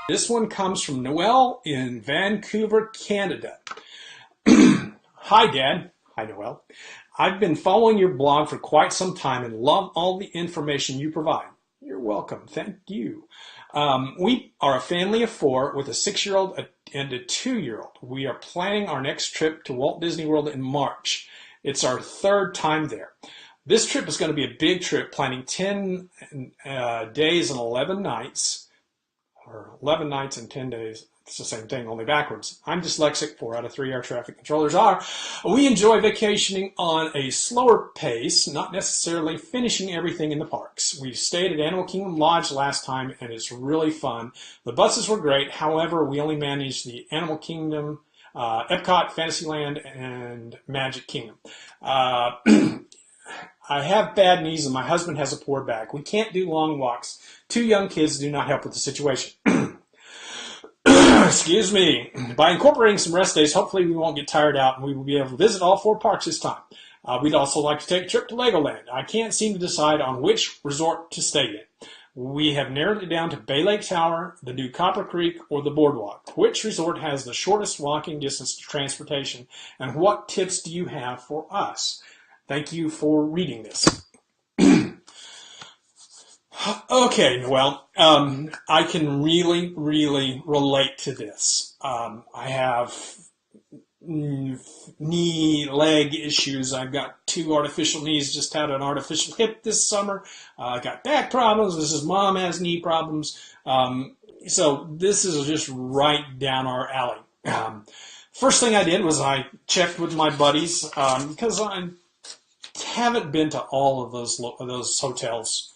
This one comes from Noel in Vancouver, Canada. Hi, Dad. Hi, Noel. I've been following your blog for quite some time and love all the information you provide. You're welcome. Thank you. We are a family of four with a 6-year-old and a 2-year-old. We are planning our next trip to Walt Disney World in March. It's our third time there. This trip is going to be a big trip, planning 10 days and 11 nights, or 11 nights and 10 days. It's the same thing, only backwards. I'm dyslexic. 4 out of 3 our traffic controllers are. We enjoy vacationing on a slower pace, not necessarily finishing everything in the parks. We stayed at Animal Kingdom Lodge last time, and it's really fun. The buses were great. However, we only managed the Animal Kingdom, Epcot, Fantasyland, and Magic Kingdom. I have bad knees and my husband has a poor back. We can't do long walks. 2 young kids do not help with the situation. Excuse me. By incorporating some rest days, hopefully we won't get tired out and we will be able to visit all 4 parks this time. We'd also like to take a trip to Legoland. I can't seem to decide on which resort to stay in. We have narrowed it down to Bay Lake Tower, the new Copper Creek, or the Boardwalk. Which resort has the shortest walking distance to transportation, and what tips do you have for us? Thank you for reading this. Okay, Noel, I can really relate to this. I have knee, leg issues. I've got 2 artificial knees, just had an artificial hip this summer. I got back problems. Mrs. Mom has knee problems. So this is just right down our alley. First thing I did was I checked with my buddies, because I haven't been to all of those hotels.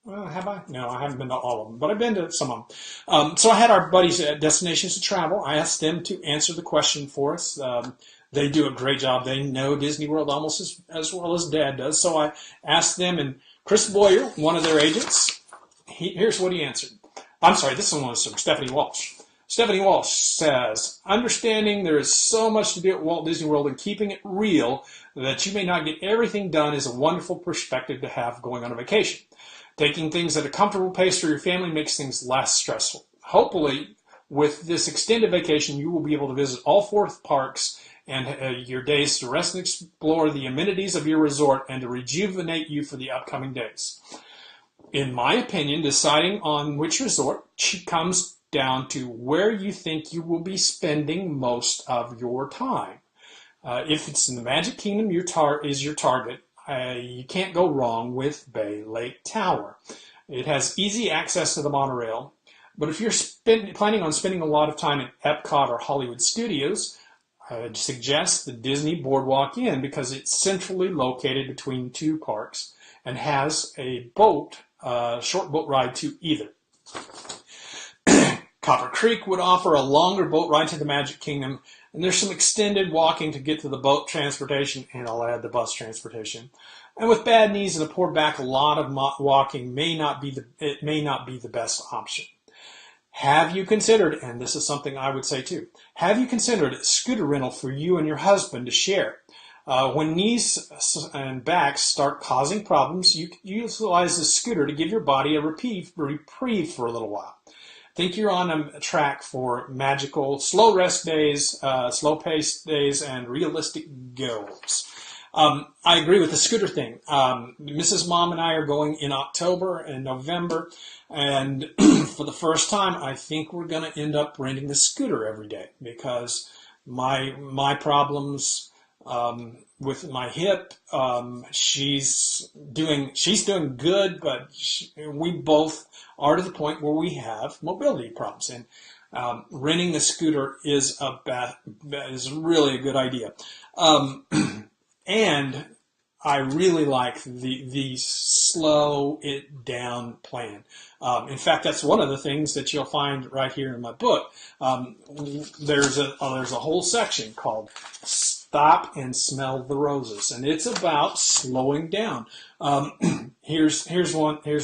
Well, have I? No, I haven't been to all of them, but I've been to some of them. So I had our buddies at Destinations to Travel. I asked them to answer the question for us. They do a great job. They know Disney World almost as well as Dad does. So I asked them, and Chris Boyer, one of their agents, here's what he answered. I'm sorry, this one was from Stephanie Walsh. Stephanie Walsh says, understanding there is so much to do at Walt Disney World and keeping it real that you may not get everything done is a wonderful perspective to have going on a vacation. Taking things at a comfortable pace for your family makes things less stressful. Hopefully, with this extended vacation, you will be able to visit all 4 parks and your days to rest and explore the amenities of your resort and to rejuvenate you for the upcoming days. In my opinion, deciding on which resort comes down to where you think you will be spending most of your time. If it's in the Magic Kingdom, is your target. You can't go wrong with Bay Lake Tower. It has easy access to the monorail, but if you're planning on spending a lot of time at Epcot or Hollywood Studios, I'd suggest the Disney Boardwalk Inn because it's centrally located between 2 parks and has a short boat ride to either. Copper Creek would offer a longer boat ride to the Magic Kingdom, and there's some extended walking to get to the boat transportation, and I'll add the bus transportation. And with bad knees and a poor back, a lot of walking may not be the best option. Have you considered, and this is something I would say too, have you considered a scooter rental for you and your husband to share? When knees and backs start causing problems, you can utilize the scooter to give your body a reprieve for a little while. Think you're on a track for magical slow rest days, slow paced days, and realistic goals. I agree with the scooter thing. Mrs. Mom and I are going in October and November, and for the first time, I think we're going to end up renting the scooter every day because my problems with my hip, she's doing good, but we both are to the point where we have mobility problems, and renting the scooter is really a good idea. And I really like the slow it down plan. In fact, that's one of the things that you'll find right here in my book. There's a whole section called Stop and Smell the Roses, and it's about slowing down. Here's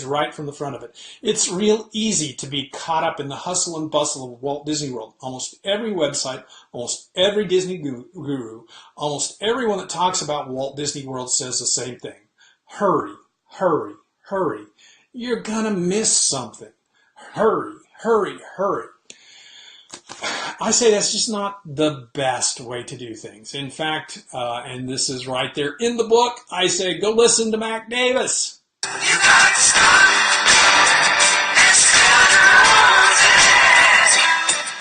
right from the front of it. It's real easy to be caught up in the hustle and bustle of Walt Disney World. Almost every website, almost every Disney guru, almost everyone that talks about Walt Disney World says the same thing. Hurry, hurry, hurry. You're gonna miss something. Hurry, hurry, hurry. I say that's just not the best way to do things. In fact, and this is right there in the book, I say go listen to Mac Davis. You got to stop and smell the roses.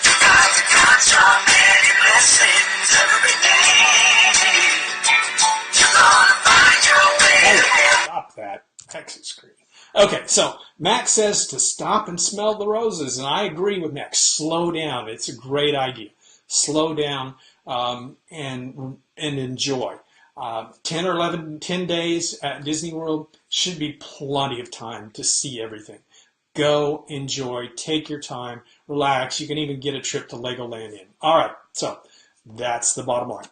You got to count your many blessings every day. You're gonna find your way to heaven. Stop that exit screen. Okay, so Mac says to stop and smell the roses, and I agree with Mac. Slow down. It's a great idea. Slow down and enjoy. 10 or 10 days at Disney World should be plenty of time to see everything. Go, enjoy, take your time, relax. You can even get a trip to Legoland in. All right, so that's the bottom line.